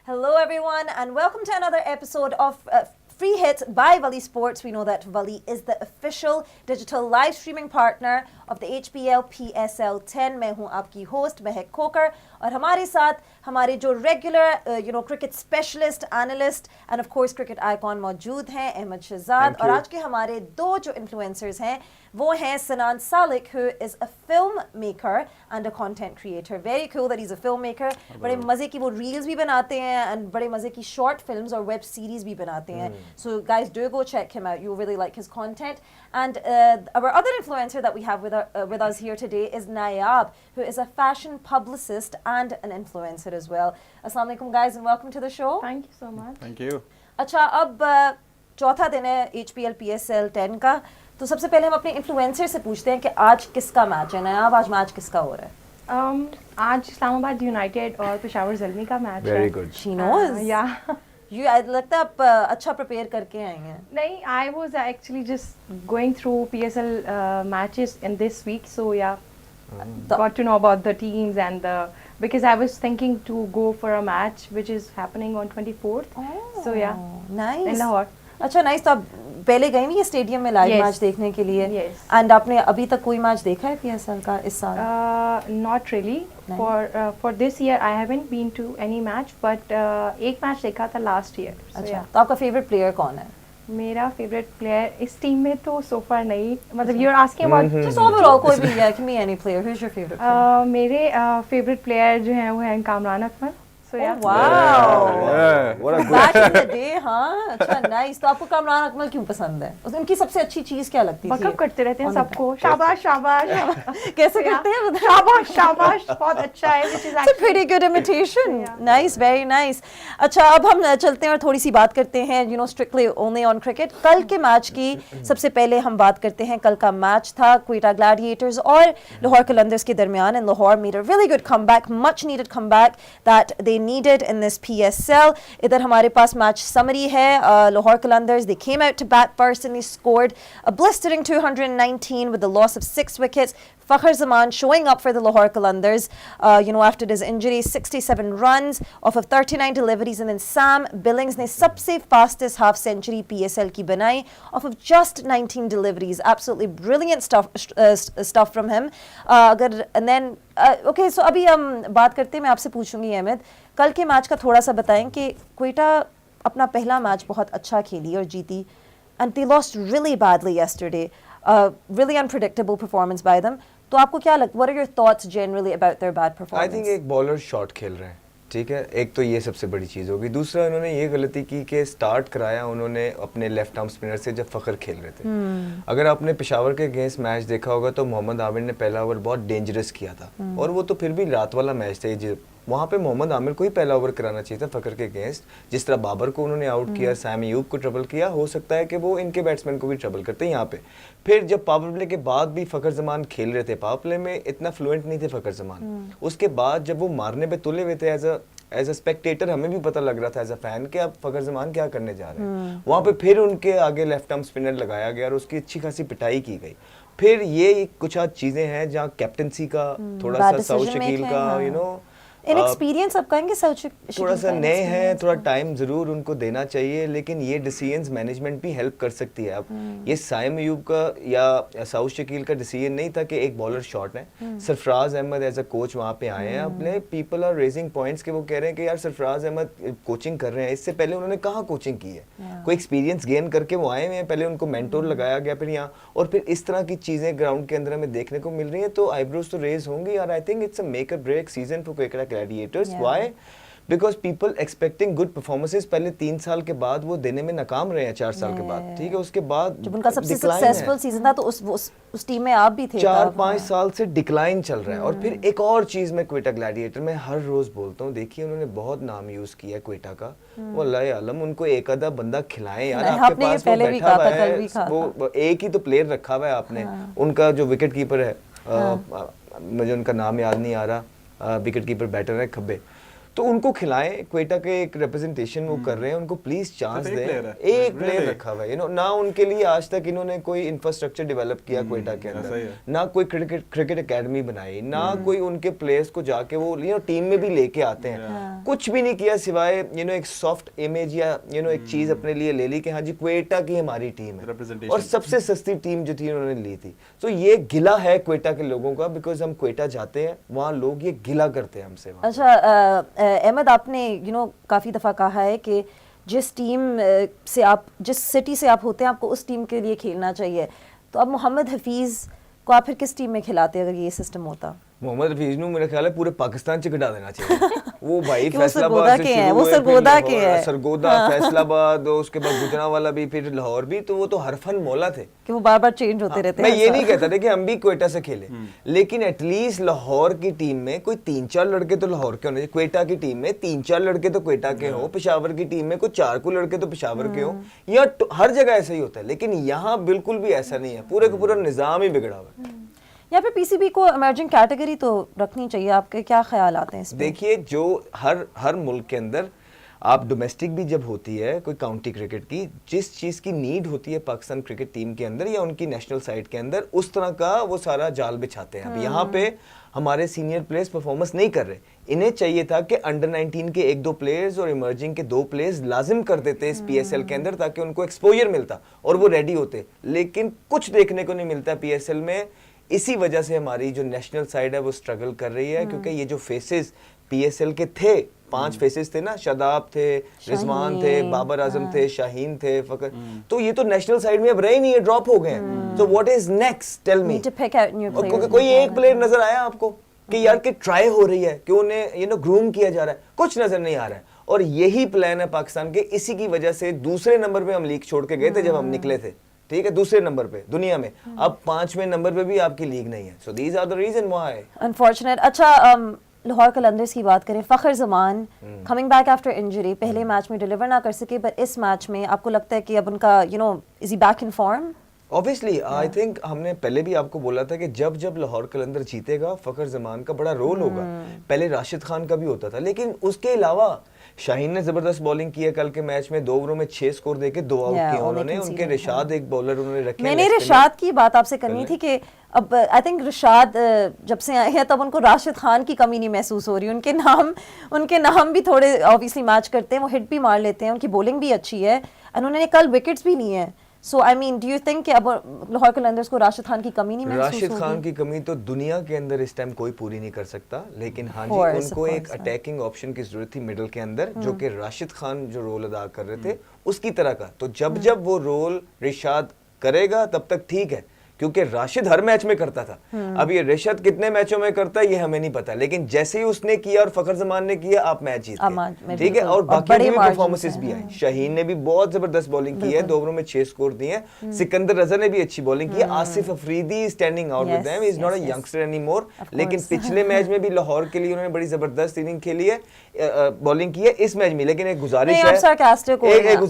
Hello, everyone, and welcome to another episode of Free Hit by Wali Sports. We know that Wali is the official digital live streaming partner of the HPL PSL 10. मैं हूँ आपकी host महक खोकर और हमारे साथ हमारे जो regular cricket specialist analyst end of course cricket icon मौजूद हैं अहमद शहजाद और आज के हमारे दो जो इन्फ्लुएंसर्स हैं वो हैं सनान Salik who is a filmmaker and a content creator. Very cool that he's a filmmaker. बड़े मज़े की वो reels भी बनाते हैं and बड़े मज़े की short films और web series भी बनाते हैं. So guys, do go check him out. You'll really like his content. And our other influencer that we have with us here today is Nayab, who is a fashion publicist and an influencer as well. Assalamu alaikum guys and welcome to the show. Thank you so much. Thank you. अच्छा अब चौथा दिन है HPL PSL 10 का तो सबसे पहले हम अपने इन्फ्लुएंसर से पूछते हैं कि आज किसका मैच है नया आज मैच किसका हो रहा है आज इस्लामाबाद यूनाइटेड और पेशावर ज़ल्मी का मैच है Very good. She knows. Yeah. लगता है आप अच्छा प्रिपेयर करके आई हैं नहीं I was actually just going through PSL matches in this week so yeah got to know about the teams and because I was thinking to go for a match which is happening on 24th so yeah nice in Lahore. अच्छा nice तो आप पहले गई नहीं stadium में live match देखने के लिए एंड आपने अभी तक कोई मैच देखा है PSL का इस साल not really for this year I haven't been to any match but एक मैच देखा था last year अच्छा तो आपका फेवरेट प्लेयर कौन है मेरा फेवरेट प्लेयर इस टीम में तो so far नहीं मतलब you're asking about just overall कोई भी yeah give me any player who's your favorite player मेरे फेवरेट प्लेयर जो हैं वो हैं Kamran Akmal So yeah. Oh, wow. Yeah. What a good. Back in the day, हाँ अच्छा nice तो आपको कामरान अकमल क्यों पसंद है उनकी सबसे अच्छी चीज़ क्या लगती थी बकअप करते रहते हैं सबको शाबाश शाबाश कैसे करते हैं शाबाश शाबाश बहुत अच्छा है which is It's a pretty good imitation nice very nice अच्छा अब हम चलते हैं और थोड़ी सी बात करते हैं strictly only on cricket कल के मैच की सबसे पहले हम बात करते हैं कल का मैच था क्वेटा ग्लैडिएटर्स और लाहौर कलंदर्स के दरमियान and Lahore made a really good comeback much needed comeback that they needed in this PSL. इधर हमारे पास मैच समरी है Lahore Qalandars they came out to bat first and they scored a blistering 219 with the loss of 6 wickets. Fakhar Zaman showing up for the Lahore Qalandars after his injury 67 runs off of 39 deliveries and then Sam Billings ने सबसे fastest half century PSL की बनाई off of just 19 deliveries absolutely brilliant stuff from him and then okay so अभी हम बात करते हैं मैं आपसे पूछूंगी अहमद कल के मैच का थोड़ा सा बताएं कि क्वेटा अपना पहला मैच बहुत अच्छा खेली और जीती and they lost really badly yesterday really unpredictable performance by them तो आपको क्या लगता what are your thoughts generally about their bad performance I think एक बॉलर शॉट खेल रहे हैं ठीक है एक तो ये सबसे बड़ी चीज़ होगी दूसरा उन्होंने ये गलती की कि स्टार्ट कराया उन्होंने अपने लेफ्ट आर्म स्पिनर से जब फ़खर खेल रहे थे अगर आपने पेशावर के अगेंस्ट मैच देखा होगा तो मोहम्मद आमिर ने पहला ओवर बहुत डेंजरस किया था और वो तो फिर भी रात वाला मैच था वहाँ पे मोहम्मद आमिर को ही पहला ओवर कराना चाहिए था फ़खर के अगेंस्ट जिस तरह बाबर को उन्होंने आउट किया सैम अयूब को ट्रबल किया हो सकता है कि वो इनके बैट्समैन को भी ट्रबल करते हैं यहाँ पे फिर जब पावर प्ले के बाद भी फ़खर जमान खेल रहे थे पावर प्ले में इतना फ्लुएंट नहीं थे फ़खर जमान उसके बाद जब वो मारने पे तुले हुए थे एज अ स्पेक्टेटर हमें भी पता लग रहा था एज अ फैन कि अब फ़खर जमान क्या करने जा रहे हैं वहाँ पे फिर उनके आगे लेफ्ट आर्म स्पिनर लगाया गया और उसकी अच्छी खासी पिटाई की गई फिर ये कुछ चीज़ें हैं जहाँ कैप्टनसी का थोड़ा सा सऊद शकील का इनएक्सपीरियंस आप कहेंगे थोड़ा सा नए हैं थोड़ा टाइम जरूर उनको देना चाहिए लेकिन ये डिसीजंस मैनेजमेंट भी हेल्प कर सकती है अब ये साइम अयूब का या सऊद शकील का डिसीजन नहीं था कि एक बॉलर शॉट है Sarfaraz Ahmed as a coach वहाँ पे आए हैं अपने पीपल आर रेजिंग पॉइंट्स के वो कह रहे हैं कि यार सरफराज अहमद कोचिंग कर रहे हैं इससे पहले उन्होंने कहाँ कोचिंग की है कोई एक्सपीरियंस गेन करके वो आए हुए हैं पहले उनको मेंटोर लगाया गया फिर यहाँ और फिर इस तरह की चीजें ग्राउंड के अंदर हमें देखने को मिल रही है तो आईब्रोज तो रेज होंगी और I think it's a make और break season for cricket gladiators why because people expecting good performances पहले 3 साल के बाद वो देने में नाकाम रहे हैं 4 साल के बाद ठीक है उसके बाद जब उनका सबसे सक्सेसफुल सीजन था तो उस टीम में आप भी थे 4-5 साल से डिक्लाइन चल रहा है और फिर एक और चीज मैं क्वेटा ग्लैडिएटर में हर रोज बोलता हूँ देखिए उन्होंने बहुत नाम यूज किया क्वेटा का वल्लाह आलम उनको एक आधा बंदा खिलाएं यार आपके पास वो बैठा हुआ है वो एक ही तो प्लेयर रखा हुआ है आपने उनका जो विकेट कीपर है मुझे उनका नाम याद नहीं आ रहा विकेट कीपर बैटर है खब्बे तो उनको खिलाएं, क्वेटा के एक रिप्रेजेंटेशन वो कर रहे हैं, उनको प्लीज चांस सिर्फ एक दें। player है। एक प्लेयर Really? रखा हुआ है, ना उनके लिए आज तक इन्होंने कोई इंफ्रास्ट्रक्चर डेवलप किया क्वेटा के ऐसा ही अंदर, है। ना कोई क्रिकेट एकेडमी बनाई, ना कोई उनके प्लेयर्स को जाके वो टीम में भी लेके आते हैं, कुछ भी नहीं किया सिवाय एक सॉफ्ट इमेज या एक चीज अपने लिए ले ली कि हाँ जी क्वेटा की हमारी टीम है, Representation। और सबसे सस्ती टीम जो थी उन्होंने ली थी। तो ये गिला है क्वेटा के लोगों का, बिकॉज हम क्वेटा जाते हैं, वहाँ लोग ये गिला करते हैं हमसे। अच्छा अहमद, आपने काफ़ी दफ़ा कहा है कि जिस टीम से आप, जिस सिटी से आप होते हैं, आपको उस टीम के लिए खेलना चाहिए। तो अब मोहम्मद हफीज़ को आप फिर किस टीम में खिलाते अगर ये सिस्टम होता? मोहम्मद हफीज नु मेरा ख्याल है पूरे पाकिस्तान से कटा देना चाहिए। वो भाई कि वो सरगोदा फैसलाबाद से के हैं, शुरू वो हुए, सरगोदा फिर के लाहौर, हैं। सरगोदा, फैसलाबाद, और उसके बाद गुजरांवाला भी, फिर लाहौर भी, तो वो तो हरफन मौला थे। कि वो बार बार चेंज होते रहते मैं हैं। ये नहीं कहता था कि हम भी क्वेटा से खेले, लेकिन एटलीस्ट लाहौर की टीम में कोई 3-4 लड़के तो लाहौर के होने चाहिए, क्वेटा की टीम में 3-4 लड़के तो क्वेटा के हो, पेशावर की टीम में कोई 4 को लड़के तो पेशावर के हो, या हर जगह ऐसा ही होता है। लेकिन यहाँ बिल्कुल भी ऐसा नहीं है, पूरे का पूरा निजाम ही बिगड़ा हुआ है। या फिर पीसीबी को इमर्जिंग कैटेगरी तो रखनी चाहिए, आपके क्या ख्याल आते हैं इस पे? देखिए, जो हर मुल्क के अंदर आप डोमेस्टिक भी जब होती है कोई काउंटी क्रिकेट की, जिस चीज़ की नीड होती है पाकिस्तान क्रिकेट टीम के अंदर या उनकी नेशनल साइड के अंदर, उस तरह का वो सारा जाल बिछाते हैं। अब यहाँ पे हमारे सीनियर प्लेयर्स परफॉर्मेंस नहीं कर रहे, इन्हें चाहिए था कि अंडर 19 के 1-2 प्लेयर्स और इमर्जिंग के 2 प्लेयर्स लाजिम कर देते इस पीएसएल के अंदर, ताकि उनको एक्सपोजर मिलता और वो रेडी होते। लेकिन कुछ देखने को नहीं मिलता पीएसएल में। इसी वजह से हमारी जो नेशनल साइड है वो स्ट्रगल कर रही है, क्योंकि ये जो फेसेस पीएसएल के थे, 5 फेसेस थे ना, शादाब थे, रिजवान थे, बाबर आजम थे, शाहीन थे, फकर, तो ये तो नेशनल साइड में अब रहे नहीं है, ड्रॉप हो गए हैं। तो what is next, tell me. कोई एक प्लेयर नजर आया आपको कि यार कि ट्राई हो रही है, कि उन्हें ग्रूम किया जा रहा है? कुछ नजर नहीं आ रहा है। और यही प्लान है पाकिस्तान के, इसी की वजह से दूसरे नंबर पे हम लीग छोड़ के गए थे जब हम निकले थे, ठीक है, दूसरे नंबर पे दुनिया में। अब 5वें नंबर पे भी आपकी लीग नहीं है। So these are the reason why. Unfortunate. अच्छा, लाहौर कलंदर्स की बात करें, Fakhar Zaman coming back after injury, पहले मैच में डिलीवर ना कर सके, पर इस मैच में आपको लगता है कि अब उनका is he back in form? Obviously I think हमने पहले भी आपको बोला था कि जब लाहौर कलंदर जीतेगा फखर जमान का बड़ा रोल होगा। पहले राशिद खान का भी होता था, लेकिन उसके अलावा शाहीन ने जबरदस्त बॉलिंग की है कल के मैच में, 2 ओवरों में 6 स्कोर देके 2 आउट किए उन्होंने। उनके रिशाद एक बॉलर उन्होंने रखे। मैंने रिशाद की बात आपसे करनी थी कि अब आई थिंक रिशाद जब से आए हैं तब उनको राशिद खान की कमी नहीं महसूस हो रही। उनके नाम भी थोड़े ऑब्वियसली मैच करते हैं, वो हिट भी मार लेते हैं, उनकी बॉलिंग भी अच्छी है, उन्होंने कल विकेट्स भी लिए हैं। So I mean, do you think कि अब लाहौर कलंदर्स को राशिद खान की कमी नहीं महसूस होगी? राशिद खान की कमी तो दुनिया के अंदर इस टाइम कोई पूरी नहीं कर सकता, लेकिन हाँ जी, उनको एक अटैकिंग ऑप्शन की जरूरत थी मिडल के अंदर, जो कि राशिद खान जो रोल अदा कर रहे थे उसकी तरह का। तो जब वो रोल रिशाद करेगा तब तक ठीक है, क्योंकि राशिद हर मैच में करता था। अब ये रिशाद कितने मैचों में करता है ये हमें नहीं पता, लेकिन जैसे ही उसने किया और फखर जमान ने किया, आप मैच जीत गए, ठीक है। और बाकी भी परफॉर्मेंसेस भी आई। शाहीन ने भी बहुत जबरदस्त बॉलिंग की है, 2 ओवरों में 6 स्कोर दिए हैं। सिकंदर रजा ने भी अच्छी बॉलिंग की है। Asif Afridi standing out with them, is not a youngster anymore, लेकिन पिछले मैच में भी लाहौर के लिए उन्होंने बड़ी जबरदस्त इनिंग खेली है, बॉलिंग की है इस मैच में। लेकिन एक गुजारिश है,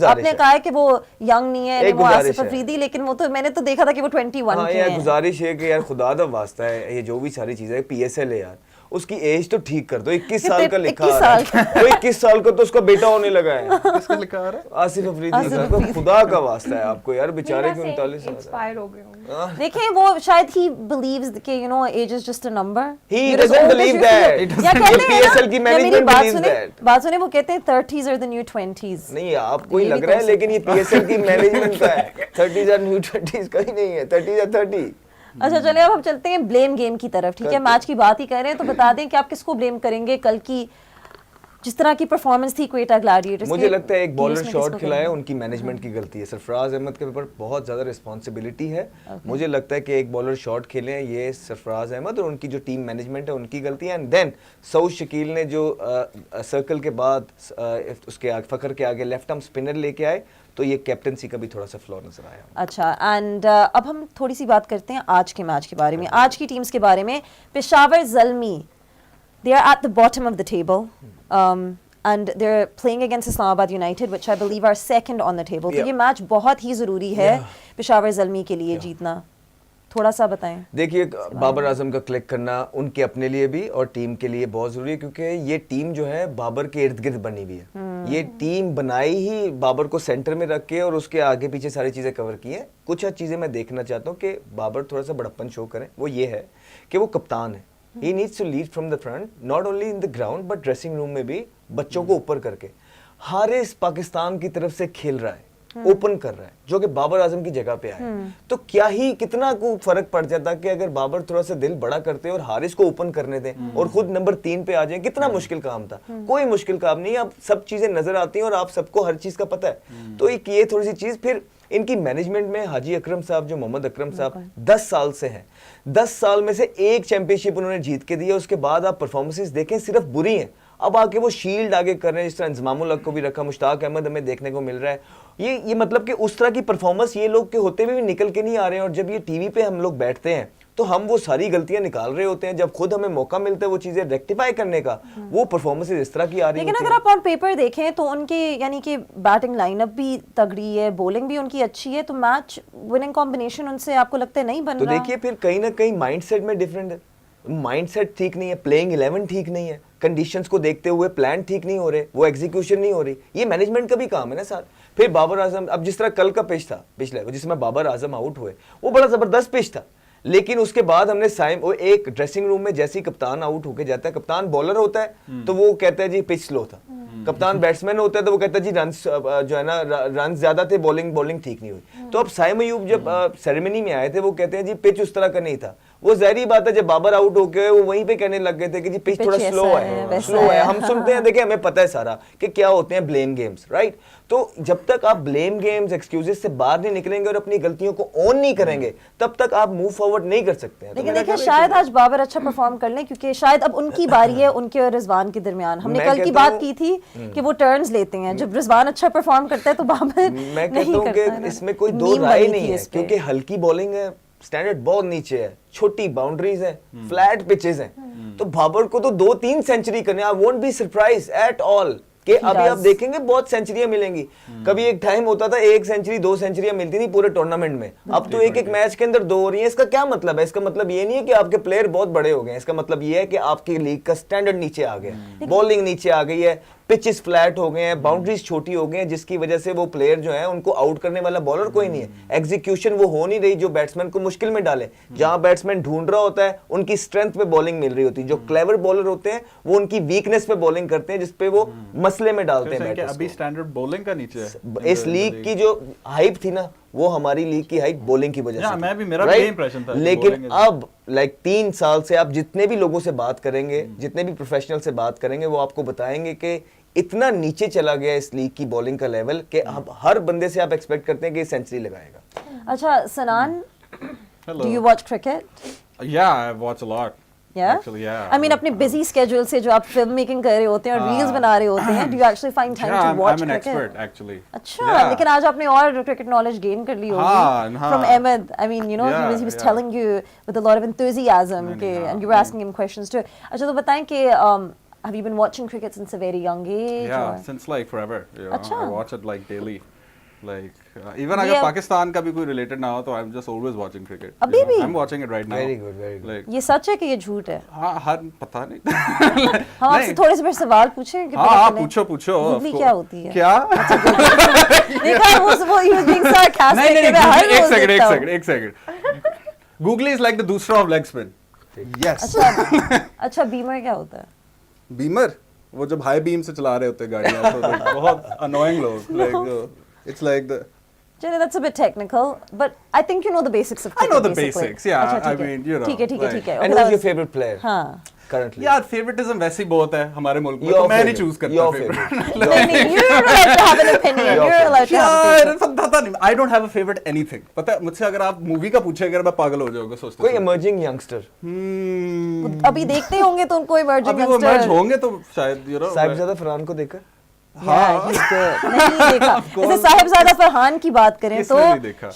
आपने कहा है कि वो यंग नहीं है, वो आसिफ अफरीदी, लेकिन वो तो मैंने तो देखा था कि वो 21 हाँ, यार गुजारिश है कि यार खुदा दा वास्ता है, ये जो भी सारी चीजें पीएसएल है यार, उसकी एज तो ठीक कर दो। 21 साल का लिखा आ रहा है, वो 21 साल का तो उसका बेटा होने लगा है। किसका लिखा आ रहा है? आसिफ अफरीदी का। तो खुदा का वास्ता है आपको यार, बेचारे के 39 साल एक्सपायर हो गए होंगे। देखिए, वो शायद ही बिलीव्स कि age is just a number. He doesn't believe that. या कहते हैं पीएसएल की मैनेजमेंट बिलीव्स दैट। बात सुने, वो कहते हैं 30s are the new 20s। नहीं, आपको ही लग रहा है, लेकिन ये पीएसएल की मैनेजमेंट का है। 30s आर न्यू 20s कहीं नहीं है, 30s आर 30। अच्छा, चलिए अब हम चलते हैं ब्लेम गेम की तरफ, ठीक है। मैच की बात ही कर रहे हैं तो बता दें कि आप किसको ब्लेम करेंगे कल की जिस तरह की परफॉर्मेंस थी क्वेटा ग्लैडिएटर्स? मुझे लगता है एक बॉलर शॉट खिलाया, उनकी मैनेजमेंट की गलती है। सरफराज अहमद के ऊपर बहुत ज्यादा रिस्पांसिबिलिटी है। मुझे लगता है कि एक बॉलर शॉट खेले, ये सरफराज अहमद और उनकी जो टीम मैनेजमेंट है उनकी गलती है। एंड देन सऊद शकील ने जो सर्कल के बाद उसके आगे फखर के आगे लेफ्ट आर्म स्पिनर लेके आए, तो ये कैप्टनसी का भी थोड़ा सा फ्लॉ नजर आया। अच्छा, एंड अब हम थोड़ी सी बात करते हैं आज के मैच के बारे में, आज की टीम्स के बारे में। Peshawar Zalmi, they are at the bottom of the table, and they're playing against Islamabad United, which I believe are second on the table. तो ये मैच बहुत ही ज़रूरी है पेशावर ज़ल्मी के लिए जीतना। थोड़ा सा बताएं। देखिए बाबर आजम का क्लिक करना उनके अपने लिए भी और टीम के लिए बहुत जरूरी है, क्योंकि ये टीम जो है बाबर के इर्द गिर्द बनी हुई है। ये टीम बनाई ही बाबर को सेंटर में रख के और उसके आगे पीछे सारी चीजें कवर की हैं। कुछ चीजें मैं देखना चाहता हूँ कि बाबर थोड़ा सा बड़प्पन शो करें, वो ये है कि वो कप्तान है। He needs to lead from the front, not only in the ground but dressing room में भी बच्चों को ऊपर करके। हारिस पाकिस्तान की तरफ से खेल रहा है, ओपन कर रहा है, जो कि बाबर आजम की जगह पे आया। तो क्या ही कितना को फर्क पड़ जाता कि अगर बाबर थोड़ा सा दिल बड़ा करते और हारिस को ओपन करने दें और खुद नंबर 3 पे आ जाए। कितना मुश्किल काम था। कोई मुश्किल काम नहीं, अब सब चीजें नजर आती हैं और आप सबको हर चीज का पता है। तो एक ये थोड़ी सी चीज, फिर इनकी मैनेजमेंट में हाजी अकरम साहब, जो मोहम्मद अकरम साहब 10 साल से हैं, 10 साल में से एक चैंपियनशिप उन्होंने जीत के दी है। उसके बाद आप परफॉर्मेंसेस देखें, सिर्फ बुरी हैं। अब आके वो शील्ड आगे कर रहे हैं, जिस तरह इंजमामुल हक को भी रखा, मुश्ताक अहमद हमें देखने को मिल रहा है। ये मतलब कि उस तरह की परफॉर्मेंस ये लोग के होते हुए भी निकल के नहीं आ रहे हैं। और जब ये टीवी पे हम लोग बैठते हैं तो हम वो सारी गलतियां निकाल रहे होते हैं। जब खुद हमें मौका मिलता है वो चीजें रेक्टिफाई करने का, वो परफॉर्मेंस इस तरह की आ रही है। लेकिन अगर आप ऑन पेपर देखें तो उनके यानी कि बैटिंग लाइनअप भी तगड़ी है, बॉलिंग भी उनकी अच्छी है, तो मैच विनिंग कॉम्बिनेशन उनसे आपको लगता है नहीं बन तो रहा? देखिए फिर कहीं ना कहीं माइंडसेट में डिफरेंट है। माइंडसेट ठीक नहीं है, प्लेइंग 11 ठीक नहीं है, कंडीशंस को देखते हुए प्लान ठीक नहीं हो रहे, वो एग्जीक्यूशन नहीं हो रही। ये मैनेजमेंट का भी काम है ना सर। फिर बाबर आजम, अब जिस तरह कल का पिच था पिछले, जिसमें बाबर आजम आउट हुए, वो बड़ा जबरदस्त पिच था। लेकिन उसके बाद हमने वो एक ड्रेसिंग रूम में जैसे ही कप्तान आउट होके जाता है, कप्तान बॉलर होता है तो वो कहता है जी पिच स्लो था। कप्तान बैट्समैन होता है तो वो कहता है जी रन जो है ना रन ज्यादा थे, बॉलिंग ठीक नहीं हुई। तो अब साइम अयूब जब सेरेमनी में आए थे वो कहते हैं जी पिच उस तरह का नहीं था। वो जाहिर बात है जब बाबर आउट होके वो वहीं पे कहने लग गए थे कि जी पिच थोड़ा स्लो है। हम सुनते हैं, देखिए हमें पता है सारा कि क्या होते हैं ब्लेम गेम्स, राइट। तो जब तक आप ब्लेम गेम्स, एक्सक्यूजेस से बाहर नहीं निकलेंगे और अपनी गलतियों को ऑन नहीं करेंगे, तब तक आप मूव फॉरवर्ड नहीं कर सकते हैं। लेकिन देखिए शायद आज बाबर अच्छा परफॉर्म कर लें, क्योंकि शायद अब उनकी बारी है, उनके और रिजवान के दरमियान। हमने कल की बात की थी कि वो टर्न्स लेते हैं, जब रिजवान अच्छा परफॉर्म करता है तो बाबर मैं कहता हूं कि इसमें कोई दो राय नहीं है, क्योंकि हल्की बॉलिंग है, स्टैंडर्ड बहुत नीचे है, छोटी बाउंड्रीज हैं, फ्लैट पिचेस हैं। तो बाबर को तो 2-3 सेंचुरी करने, I won't be surprise at all कि अभी आप देखेंगे बहुत सेंचुरियां मिलेंगी। कभी एक टाइम होता था 1 सेंचुरी 2 सेंचुरियां मिलती थी पूरे टूर्नामेंट में, अब तो एक मैच के अंदर 2 हो रही है। इसका क्या मतलब है? इसका मतलब ये नहीं है कि आपके प्लेयर बहुत बड़े हो गए, इसका मतलब ये है कि आपकी लीग का स्टैंडर्ड नीचे आ गया, बॉलिंग नीचे आ गई है, पिचेस फ्लैट हो गए हैं, बाउंड्रीज छोटी हो गई हैं, जिसकी वजह से वो प्लेयर जो है उनको आउट करने वाला बॉलर कोई नहीं है। एग्जीक्यूशन वो हो नहीं रही जो बैट्समैन को मुश्किल में डाले। जहां बैट्समैन ढूंढ रहा होता है उनकी स्ट्रेंथ पे बॉलिंग मिल रही होती है। जो क्लेवर बॉलर होते हैं वो उनकी वीकनेस पे बॉलिंग करते हैं, जिसपे वो मसले में डालते हैं बैटर्स को। अभी स्टैंडर्ड बॉलिंग का नीचे है। इस लीग की जो हाइप थी ना, वो हमारी लीग की हाइट बॉलिंग की वजह से थी। मैं भी, मेरा भी इंप्रेशन था। लेकिन अब 3 साल से आप जितने भी लोगों से बात करेंगे, जितने भी प्रोफेशनल से बात करेंगे, वो आपको बताएंगे कि इतना नीचे चला गया इस लीग की बॉलिंग का लेवल कि अब हर बंदे से आप एक्सपेक्ट करते हैं कि सेंचुरी लगाएगा। अच्छा सनान, do you watch cricket? Yeah I watch a lot. Yeah? Actually, yeah. I mean, अपने busy schedule से जो आप फिल्म मेकिंग कर रहे होते हैं और रील्स बना रहे होते हैं, do you actually find time to watch I'm an cricket? expert actually. अच्छा, Yeah. लेकिन आज आपने और क्रिकेट नॉलेज गेन कर ली होगी from Ahmed. I mean, you know, he was telling you with a lot of enthusiasm के, and you were asking him questions too. अच्छा तो बताएं कि have you been watching cricket since a very young age? Yeah, or? since like forever. You know, अच्छा. I watch it like daily. Like even अगर पाकिस्तान का भी कोई related ना हो तो I'm just always watching cricket. अभी भी? I'm watching it right now. Very good, very good. Like ये सच है कि ये झूठ है? हाँ हर पता नहीं। हम आपसे थोड़े से फिर सवाल पूछें कि हाँ पूछो गूगली क्या होती है? क्या? देखा वो he was being sarcastic। नहीं एक second. Googly is like the दूसरा of leg spin. Yes. अच्छा बीमर क्या होता है? बीमर वो जब हाई बीम से चला रहे होते हैं गाड़ियाँ तो like, बहुत annoying लोग like it's like the Jenny, that's a bit technical, but I think you know the basics of I cricket. know the basically. basics, yeah. अच्छा, I ठीक है। mean, you know. ठीक है। And Okay, who's that your was- favorite player हाँ। currently? यार favouritism वैसे ही बहुत है हमारे मुल्क में Your तो मैं नहीं favorite. चूज करता Your favorite. favorite. नहीं, you're allowed to have an opinion. Your You're allowed to have an यार opinion. पता नहीं I don't have a favorite anything पता है मुझसे अगर आप मूवी का पूछे अगर मैं पागल हो जाऊंगा सोचते कोई emerging youngster? अभी देखते होंगे तो उनको emerging अभी वो youngster- merge होंगे तो शायद you know साहिबजादा फरहान को देखकर? Yeah, he's good. नहीं देखा। जैसे साहिबजादा फरहान की बात करें तो किसने नहीं देखा?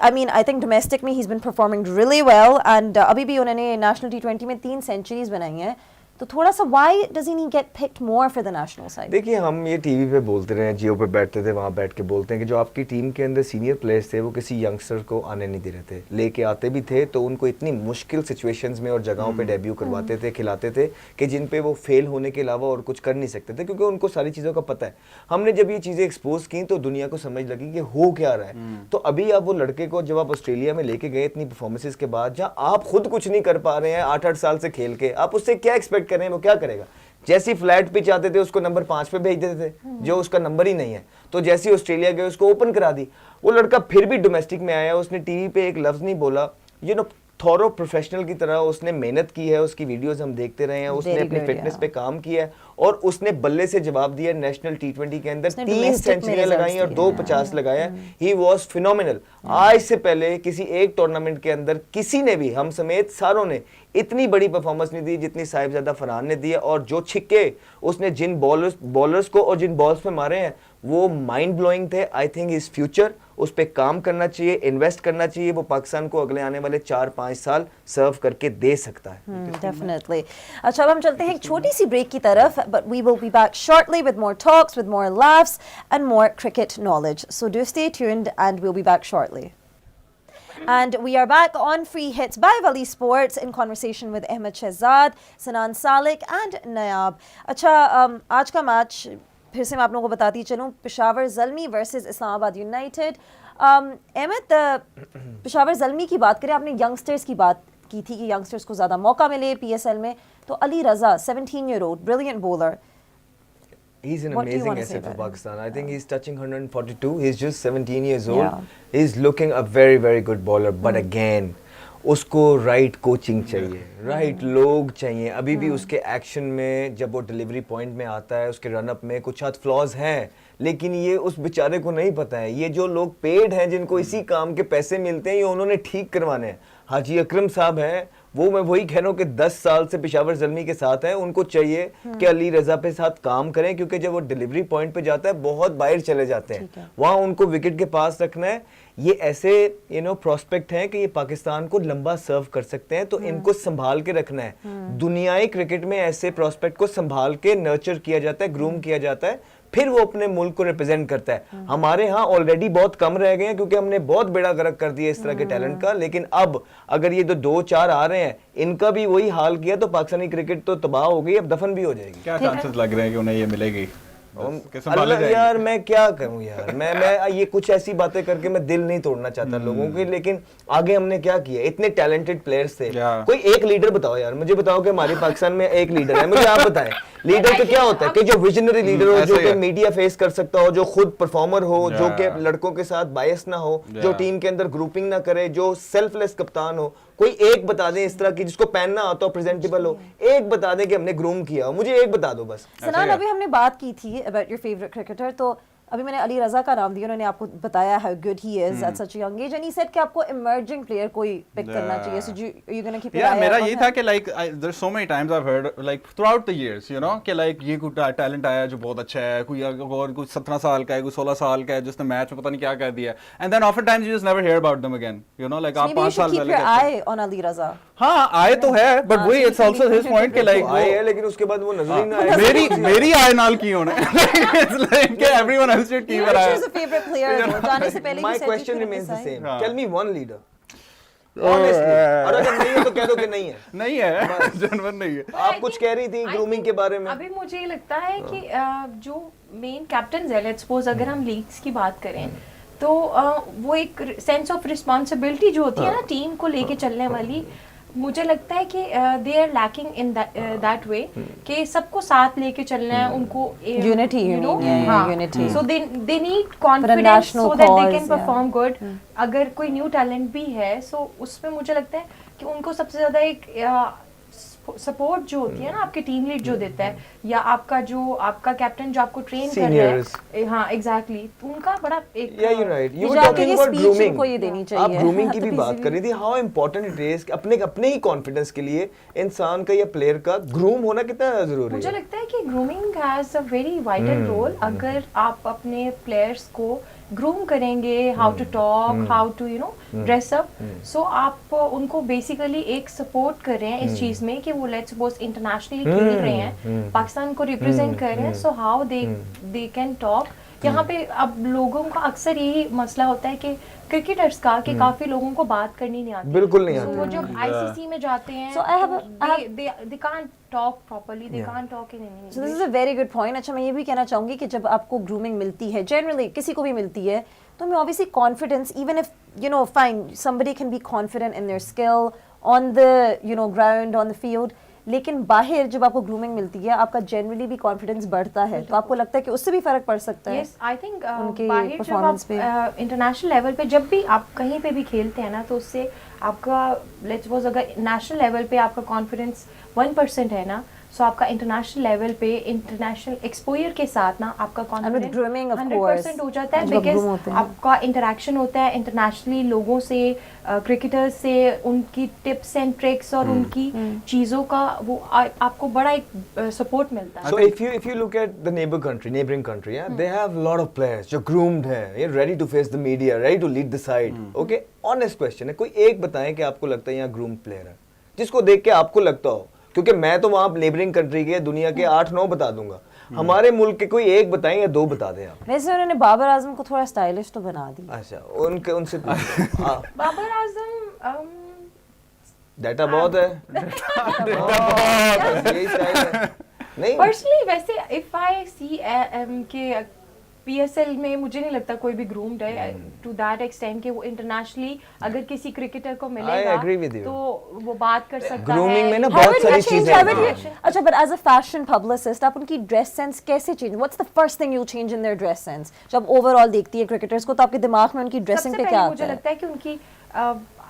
I mean, I think domestic में he's been performing really well and अभी भी उन्होंने नेशनल T20 में 3 सेंचुरीज बनाई हैं। तो थोड़ा सा why doesn't he get picked more for the national side? देखिए हम ये टीवी पे बोलते रहे हैं, जियो पे बैठते थे, वहाँ बैठ के बोलते हैं कि जो आपकी टीम के अंदर सीनियर प्लेयर्स थे वो किसी यंगस्टर को आने नहीं दे रहे थे, लेके आते भी थे तो उनको इतनी मुश्किल सिचुएशंस में और जगहों पे डेब्यू करवाते थे, खिलाते थे कि जिन पे वो फेल होने के अलावा और कुछ कर नहीं सकते थे, क्योंकि उनको सारी चीज़ों का पता है। हमने जब ये चीज़ें एक्सपोज की तो दुनिया को समझ लगी कि हो क्या रहा है। तो अभी आप वो लड़के को जब आप ऑस्ट्रेलिया में लेके गए इतनी परफॉर्मेंसेस के बाद, जहाँ आप खुद कुछ नहीं कर पा रहे हैं 8-8 साल से खेल के, आप उससे क्या एक्सपेक्ट कर रहे हैं, वो क्या करेगा? जैसी फ्लैट पिच आते थे उसको नंबर 5 पे भेज देते थे, जो उसका नंबर ही नहीं है। तो जैसे ऑस्ट्रेलिया गए उसको ओपन करा दी। वो लड़का फिर भी डोमेस्टिक में आया, उसने टीवी पे एक लफ्ज नहीं बोला, यू नो थॉरो प्रोफेशनल की तरह उसने मेहनत की है, उसकी वीडियोस हम देखते रहे हैं, उसने अपनी फिटनेस पे काम किया है और उसने बल्ले से जवाब दिया। नेशनल टी20 के अंदर 3 सेंचुरियां लगाई और 2 50 लगाया। He was phenomenal. आज से पहले किसी एक टूर्नामेंट के अंदर किसी ने भी, हम समेत सारों ने, इतनी बड़ी परफॉर्मेंस नहीं दी जितनी साहिबजादा फरहान ने दी है। और जो छिक्के उसने जिन बॉलर्स को और जिन बॉल्स पे मारे हैं वो माइंड ब्लोइंग थे। आई थिंक इज फ्यूचर, उस पे काम करना चाहिए, इन्वेस्ट करना चाहिए। वो पाकिस्तान को अगले आने वाले 4-5 साल सर्व करके दे सकता है। Definitely. अच्छा अब हम चलते हैं एक छोटी सी ब्रेक की तरफ, but we will be back shortly with more talks, with more laughs and more cricket knowledge. So do stay tuned and we'll be back shortly. And we are back on Free Hits by Wali Sports in conversation with Ahmed Shehzad, Sanan Salik and Nayab. अच्छा आज का match फिर से मैं आप लोगों को बताती चलूँ, पेशावर ज़ल्मी वर्सेस इस्लामाबाद यूनाइटेड। अहमद, पेशावर ज़ल्मी की बात करें, आपने यंगस्टर्स की बात की थी कि यंगस्टर्स को ज़्यादा मौका मिले PSL में, तो Ali Raza 17-year-old brilliant bowler. He's an What do you amazing wanna say asset for about him? Pakistan. I think he's touching 142. He's just 17 years old. Yeah. He's looking a very, very good bowler. But again, उसको right coaching चाहिए, right लोग चाहिए। अभी भी उसके action में जब वो डिलीवरी पॉइंट में आता है, उसके रन अप में कुछ हद फ्लॉज हैं, लेकिन ये उस बेचारे को नहीं पता है। ये जो लोग पेड हैं, जिनको इसी काम के पैसे मिलते हैं, ये उन्होंने ठीक करवाने हैं। हाजी अकरम साहब हैं, वो मैं वही कह रहा हूँ कि 10 साल से पेशावर ज़ल्मी के साथ हैं। उनको चाहिए कि अली रज़ा पे साथ काम करें, क्योंकि जब वो डिलीवरी पॉइंट पे जाता है बहुत बाहर चले जाते हैं, वहाँ उनको विकेट के पास रखना है। ये ऐसे प्रोस्पेक्ट हैं कि ये पाकिस्तान को लंबा सर्व कर सकते हैं, तो इनको संभाल के रखना है। दुनियाई क्रिकेट में ऐसे प्रोस्पेक्ट को संभाल के नर्चर किया जाता है, ग्रूम किया जाता है, फिर वो अपने मुल्क को रिप्रेजेंट करता है। हमारे यहाँ ऑलरेडी बहुत कम रह गए हैं, क्योंकि हमने बहुत बेड़ा गर्क कर दिया इस तरह के टैलेंट का। लेकिन अब अगर ये 2-4 आ रहे हैं, इनका भी वही हाल किया तो पाकिस्तानी क्रिकेट तो तबाह हो गई, अब दफन भी हो जाएगी। क्या चांसेस लग रहे हैं कि उन्हें ये मिलेगी? अल्लाह यार, मैं क्या करूं यार, मैं ये कुछ ऐसी बातें करके मैं दिल नहीं तोड़ना चाहता लोगों के, लेकिन आगे हमने क्या किया? इतने टैलेंटेड प्लेयर्स थे। कोई एक लीडर बताओ यार, मुझे बताओ कि हमारे पाकिस्तान में एक लीडर है, मुझे आप बताएं। लीडर तो क्या होता है कि जो विजनरी लीडर हो, जो कि मीडिया फेस कर सकता हो, जो खुद परफॉर्मर हो, जो कि लड़कों के साथ बायस ना हो, जो टीम के अंदर ग्रुपिंग ना करे, जो सेल्फलेस कप्तान हो। कोई एक बता दें इस तरह की जिसको पहनना आता हो, प्रेजेंटेबल हो, एक बता दें कि हमने ग्रूम किया हो, मुझे एक बता दो बस। सनान, अभी हमने बात की थी अबाउट योर फेवरेट क्रिकेटर, तो अभी मैंने अली रज़ा का नाम दिया, उन्होंने आपको बताया how good he is at such a young age, and he said कि आपको इमर्जिंग प्लेयर कोई पिक करना चाहिए। So you gonna keep your eye मेरा ये था कि like there so many times I have heard like throughout the years, you know, कि लाइक ये कोई टैलेंट आया जो बहुत अच्छा है, कोई और कुछ 17 साल का है, कोई 16 साल का है, जिसने मैच में पता नहीं क्या कर दिया, and then after times you just never hear about them again, you know, like आप 5 साल पहले आई ऑन अली रज़ा। हाँ आए तो है, बट वही इट्स आल्सो हिज पॉइंट कि लाइक आए है, लेकिन उसके बाद वो नजर ही ना आए। मेरी आए नाल की होने इट्स लाइक कि everyone else should keep it Who's a favorite player? जाने से पहले My you said question you couldn't remains the decide. same. Tell me one leader. Honestly. और अगर नहीं है तो कह दो कि नहीं है। नहीं है, जानवर नहीं है। आप कुछ कह रही थी ग्रूमिंग के बारे में। अभी मुझे ये लगता है कि जो मेन कैप्टन है, लेट्स सपोज अगर हम लीग्स की बात करें, तो वो एक सेंस ऑफ रिस्पॉन्सिबिलिटी जो होती है ना टीम को लेके चलने वाली, मुझे लगता है कि they are lacking in that way कि सबको साथ लेके चलना है उनको, Unity, you know, mean, yeah, हाँ, unity. so they need confidence national so that they cause, can perform good. अगर कोई न्यू टैलेंट भी है, so उसमें मुझे लगता है कि उनको सबसे ज्यादा एक सपोर्ट जो होती है ना आपके टीम लीड जो देता है, या आपका कैप्टन जो आपको ट्रेन कर रहा है, हाँ एग्जैक्टली, उनका बड़ा एक Yeah, you're right. You were talking about grooming. को ये देनी आप चाहिए। ग्रूमिंग की भी बात कर रही थी, हाउ इम्पोर्टेंट इट इज अपने ही कॉन्फिडेंस के लिए इंसान का या प्लेयर का ग्रूम होना कितना जरूरी मुझे है। लगता है कि grooming has a very vital role. अगर आप अपने प्लेयर्स को ग्रूम करेंगे, how to talk, how to dress up, so आप उनको बेसिकली एक सपोर्ट कर रहे हैं इस चीज में कि वो लेट्स सपोज इंटरनेशनली खेल रहे हैं, पाकिस्तान को रिप्रेजेंट कर रहे हैं, so how they can talk. यहाँ पे अब लोगों का अक्सर यही मसला होता है कि क्रिकेटर्स का कि काफी लोगों को बात करनी नहीं आती, बिल्कुल नहीं So, आती। वो जब आईसीसी में जाते हैं So I have a- they can't talk properly, they can't talk in English. So this is a very good point. अच्छा, मैं ये भी कहना चाहूँगी कि जब आपको ग्रूमिंग मिलती है, जनरली किसी को भी मिलती है, तो हमें obviously confidence, even if you know fine somebody can be confident in their skill on the you know ground on the field, लेकिन बाहर जब आपको ग्रूमिंग मिलती है आपका जनरली भी कॉन्फिडेंस बढ़ता है, तो आपको लगता है कि उससे भी फर्क पड़ सकता है। Yes, I think उनके बाहर जब performance पे। आप इंटरनेशनल लेवल पे जब भी आप कहीं पे भी खेलते हैं ना, तो उससे आपका लेट्स सपोज अगर नेशनल लेवल पे आपका कॉन्फिडेंस 1% है ना, सो आपका इंटरनेशनल लेवल पे इंटरनेशनल एक्सपोजर के साथ ना आपका कॉन्फिडेंस grooming, of 100% हो जाता है, जब आप groom बिकॉज होते हैं। आपका इंटरेक्शन होता है इंटरनेशनली लोगों से, क्रिकेटर्स से, उनकी टिप्स एंड ट्रिक्स और उनकी चीज़ों का वो आपको बड़ा एक सपोर्ट मिलता है। So if you look at the neighboring country, yeah, they have a lot of players जो groomed हैं, ये ready to face the media, ready to lead the side. Okay, honest question है, कोई एक बताएं कि आपको लगता है यहाँ groomed player है, जिसको देख के आपको लगता हो, क्योंकि मैं तो वहाँ नेबरिंग कंट्री के दुनिया के 8-9 बता दूंगा, हमारे मुल्क के कोई एक बताएं या 2 बता दें आप। वैसे उन्होंने बाबर आजम को थोड़ा स्टाइलिश तो बना दी। अच्छा, उनसे बाबर आजम डाटा बहुत है, यही स्टाइल है। नहीं, पर्सनली वैसे इफ आई सी के पीएसएल में मुझे नहीं लगता कोई भी ग्रूम्ड है टू दैट एक्सटेंट कि वो इंटरनेशनली अगर किसी क्रिकेटर को मिलेगा agree with you. तो वो बात कर सकता है। Grooming में ना How बहुत would सारी you change- चीजें how would हैं। you- अच्छा, but as a fashion publicist आप उनकी ड्रेस सेंस कैसे change, what's the first thing you change in their dress sense? जब ओवरऑल देखती है क्रिकेटर्स को तो आपके दिमाग में उनकी ड्रेसिंग सबसे पे क्या पहले मुझे आता है? लगता है कि उनकी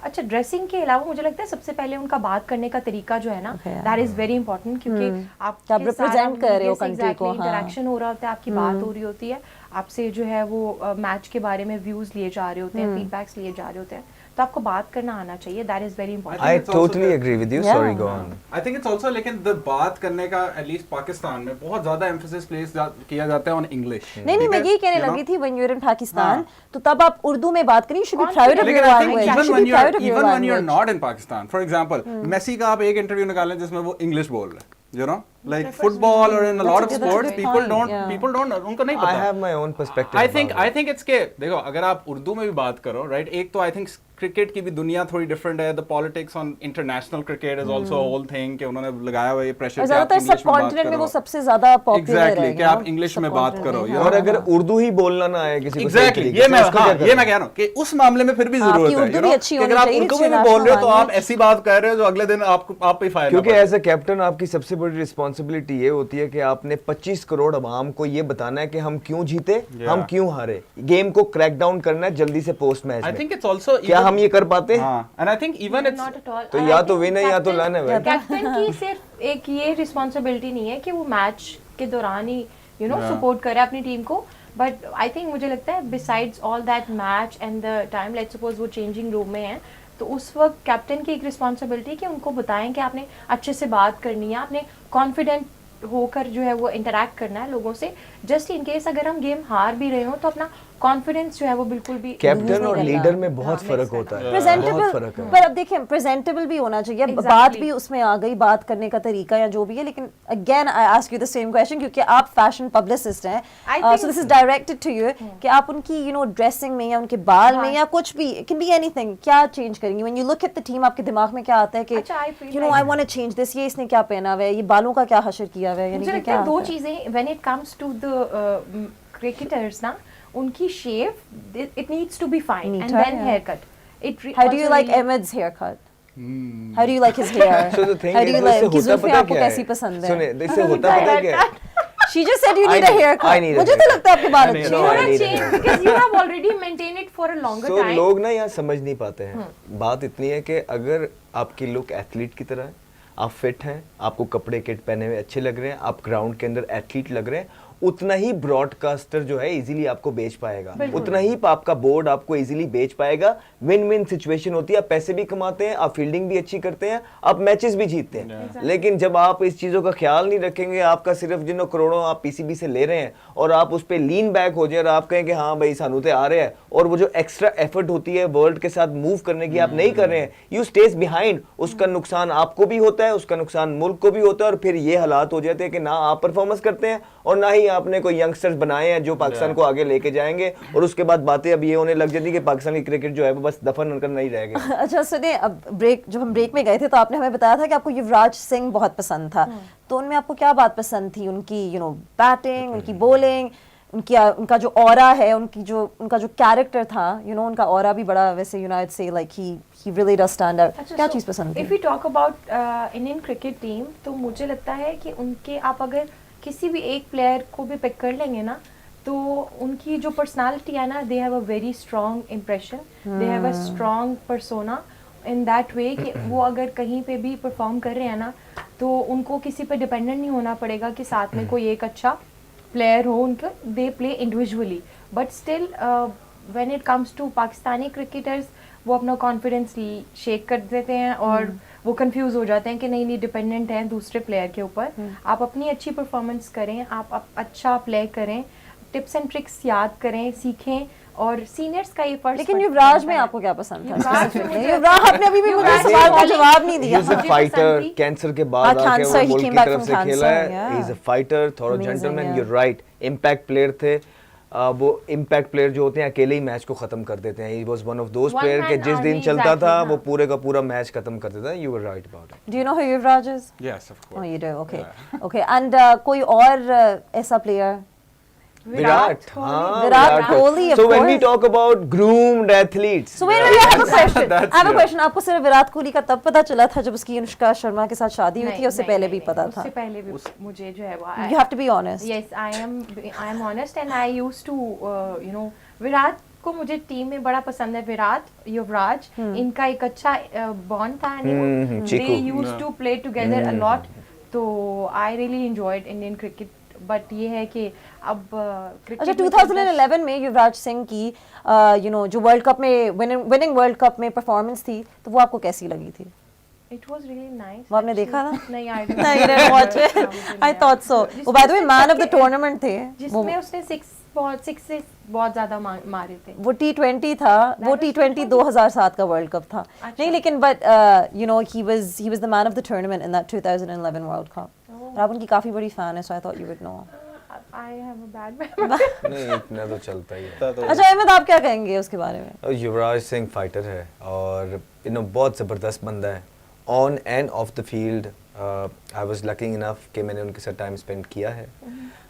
अच्छा ड्रेसिंग के अलावा मुझे लगता है सबसे पहले उनका बात करने का तरीका जो है ना, Okay. That is very important, क्योंकि आप आप represent कर रहे हो country को, हाँ। इंटरेक्शन हो रहा होता है, आपकी बात हो रही होती है, आपसे जो है वो मैच के बारे में व्यूज लिए जा रहे होते हैं, फीडबैक्स लिए जा रहे होते हैं, तो आपको बात करना आना चाहिए, that is very I important. I think it's also totally the- agree with you. Yeah. Sorry, go on. I think it's also लेकिन the बात करने का एटलीस्ट पाकिस्तान में बहुत ज्यादा एम्फेसिस प्लेस किया जाता है ऑन इंग्लिश। नहीं, मैं यही कहने लगी थी when you're in Pakistan, तो तब आप उर्दू में बात करें, you should be proud of your लेकिन I think language, you even should when be proud of your even when you're language. not in Pakistan, for example, Messi का आप एक इंटरव्यू निकालें जिसमें वो इंग्लिश बोल रहे हैं, you know, like football or in a lot of That's a sports, good people point, yeah. don't उनको नहीं I पता। have my own perspective. I think it's के देखो अगर आप उर्दू में भी बात करो, राइट, एक तो आई थिंक क्रिकेट की भी दुनिया थोड़ी डिफरेंट है, the politics on international cricket is also whole thing कि उन्होंने लगाया हुआ ये प्रेशर और कि आप ज्यादातर इंग्लिश सब में बात कॉन्टिनेंट में वो करो। सबसे ज्यादा पॉपुलर है, एग्जैक्टली कि आप इंग्लिश में बात करो, और अगर उर्दू ही बोलना ना आए किसी को सही एग्जैक्टली तरीके ये से, मैं उसको क्या हाँ, ये करना? मैं कह रहा हूँ कि उस मामले में फिर भी आपकी जरूरत है, उर्दू you भी know, अच्छी कि अगर होनी आप चाहिए, उर्दू में भी international बोल रहे हो तो आप language। ऐसी बात कर रहे हो जो अगले दिन आप पे फायर क्योंकि एज ए कैप्टन आपकी सबसे बड़ी रिस्पॉन्सिबिलिटी ये होती है कि आपने 25 करोड़ अवाम को ये बताना है कि हम क्यों जीते, हम क्यों हारे, गेम को क्रैक डाउन करना है जल्दी से पोस्ट मैच आई में। थिंक इट्स आल्सो क्या हम ये कर पाते हैं? हाँ, and I think even it's not at all. तो या तो win है या तो learn है भाई। कैप्टन की सिर्फ एक ये रिस्पॉन्सिबिलिटी नहीं है कि वो मैच के दौरान ही यू नो सपोर्ट करे अपनी टीम को, बट आई थिंक मुझे लगता है besides all that match and the time, let's suppose वो चेंजिंग रूम में है, तो उस वक्त कैप्टन की एक रिस्पॉन्सिबिलिटी कि उनको बताएं कि आपने अच्छे से बात करनी है, आपने कॉन्फिडेंट होकर जो है वो इंटरेक्ट करना है लोगों से, जस्ट इन केस अगर हम गेम हार भी रहे हो तो अपना कॉन्फिडेंस जो है वो बिल्कुल भी कैप्टन और करना। लीडर में बहुत हाँ, फर्क mix होता है, बहुत प्रेजेंटेबल, फर्क है। पर अब देखिए प्रेजेंटेबल भी होना चाहिए, Exactly. बात भी उसमें आ गई, बात करने का तरीका या जो भी है, लेकिन again I ask you the same question क्योंकि आप फैशन पब्लिसिस्ट हैं, I think- so this is directed to you कि आप उनकी यू नो ड्रेसिंग में या उनके बाल में या कुछ भी, इट कैन बी एनीथिंग, क्या चेंज करेंगी when you look at the team? आपके दिमाग में क्या आता है कि अच्छा, I feel you know like- I want to change this, ये इसने क्या पहना हुआ है, ये बालों का क्या हशर किया हुआ है, यानी मुझे कि लगता क्या है दो आता है? चीजें when it comes to the cricketers ना, उनकी shave it needs to be fine Neat, and then yeah. Hair cut. How do you like Ahmed's haircut? How do you like his hair? So the thing How is, do you इससे like उनकी होता जुल्फें पता आपको क्या कैसी है? पसंद है? सुने, इससे होता पता क्या है? She just said you need I a need- haircut. I need a मुझे तो haircut. लगता है आपके बाल I need- अच्छे no, हैं। I थोड़ा need a change haircut. because you have already maintained it for a longer So, time. लोग ना यहाँ समझ नहीं पाते हैं। बात इतनी है कि अगर आपकी लुक एथलीट की तरह है, आप फिट हैं, आपको कपड़े किट पहने हुए अच्छे लग रहे हैं, आप ग्राउंड के अंदर एथलीट लग रहे हैं, उतना ही ब्रॉडकास्टर जो है इजीली आपको बेच पाएगा, उतना ही आपका बोर्ड आपको इजीली बेच पाएगा। विन विन सिचुएशन होती है, आप पैसे भी कमाते हैं, आप फील्डिंग भी अच्छी करते हैं, आप मैचेस भी जीतते हैं। लेकिन जब आप इस चीजों का ख्याल नहीं रखेंगे, आपका सिर्फ जिन करोड़ों आप पीसीबी से ले रहे हैं और आप उस पर लीन बैक हो जाए और आप कहें कि हाँ भाई सानू तो आ रहे हैं, और वो जो एक्स्ट्रा एफर्ट होती है वर्ल्ड के साथ मूव करने की आप नहीं कर रहे हैं, यू स्टेज बिहाइंड, उसका नुकसान आपको भी होता है, उसका नुकसान मुल्क को भी होता है, और फिर ये हालात हो जाते हैं कि ना आप परफॉर्मेंस करते हैं और ना ही आपने कोई यंगस्टर्स बनाए हैं जो पाकिस्तान को आगे लेके जाएंगे, और उसके बाद बातें अब ये होने लग जाती है कि पाकिस्तान की क्रिकेट जो है वो बस दफन करना ही रह गया। अच्छा सुनिए, अब जब हम ब्रेक में गए थे तो आपने हमें बताया था कि आपको युवराज सिंह बहुत पसंद था, तो उनमें आपको क्या बात पसंद थी? उनकी बैटिंग, उनकी बॉलिंग, उनका जो ऑरा है, उनका जो कैरेक्टर था, उनका ऑरा भी बड़ा, वैसे यूनाइटेड से like he really does stand out. क्या चीज़ पसंद थी? If we talk about Indian cricket team, तो मुझे लगता है कि उनके आप अगर किसी भी एक प्लेयर को भी पिक कर लेंगे ना, तो उनकी जो पर्सनालिटी है ना, they have a very strong impression, they have a strong persona in that way कि वो अगर कहीं पे भी परफॉर्म कर रहे हैं ना, तो उनको किसी पे डिपेंडेंट नहीं होना पड़ेगा कि साथ में कोई एक अच्छा प्लेयर हो उनका, they play individually, but still when it comes to Pakistani cricketers, वो अपना कॉन्फिडेंस शेक कर देते हैं और वो कंफ्यूज हो जाते हैं कि नहीं डिपेंडेंट हैं दूसरे प्लेयर के ऊपर। आप अपनी अच्छी परफॉर्मेंस करें, आप अच्छा प्ले करें, टिप्स एंड ट्रिक्स याद करें, सीखें, और सीनियर्स का ये फर्स्ट। लेकिन युवराज में आपको क्या पसंद था? युवराज आपने अभी भी मुझे सवाल का जवाब नहीं दिया। He's a fighter, कैंसर के बाद आके cancer, वो he मुल्क came की back तरफ from से खेला cancer, है। yeah. He's a fighter, थोड़ा Amazing, gentleman, yeah. you're right, impact player थे। वो इम्पैक्ट प्लेयर जो होते हैं अकेले ही मैच को खत्म कर देते हैं। He was one of those One player man के जिस दिन army, चलता था exactly, वो हाँ। पूरे का पूरा मैच खत्म कर देता है। You were right about it. Do you know who Yuvraj is? Yes, of course. Oh, you do. Okay. Yeah. Okay. And कोई और ऐसा प्लेयर? Virat, हाँ, Virat Kohli, of So when we course. talk about groomed athletes, So wait, I have a question. I That's have a yeah. question. आपको सिर्फ विराट कोहली का तब पता चला था जब उसकी अनुष्का शर्मा के साथ शादी हुई थी, उससे पहले भी पता था? उससे पहले भी मुझे जो है वो You have to be honest. Yes, I am honest and I used to Virat को मुझे टीम में बड़ा पसंद है। विराट, युवराज, इनका एक अच्छा बॉन्ड था, they Chiku. Used to play together a lot, तो I really enjoyed Indian cricket. But ये है कि अब अच्छा 2011 में युवराज सिंह की जो वर्ल्ड कप में विनिंग वर्ल्ड कप में परफॉर्मेंस थी, तो वो आपको कैसी लगी थी? It was really nice. वो आपने देखा था? नहीं, I No, you didn't watch it. I thought so. वो by the way man of the tournament थे। जिसमें उसने सिक्स बहुत ज्यादा मारे थे। वो T20 था, वो T20 2007 का वर्ल्ड कप था। नहीं लेकिन but he was the man of the tournament in that 2011 World Cup. और आप उनकी काफी बड़ी फैन है, so I thought you would know. I have a bad memory. नहीं इतना तो चलता ही है। अच्छा अहमद, आप क्या कहेंगे उसके बारे में? और युवराज सिंह फाइटर है और बहुत ज़बरदस्त बंदा है। On end of the field I was lucky enough कि मैंने उनके साथ टाइम स्पेंड किया है।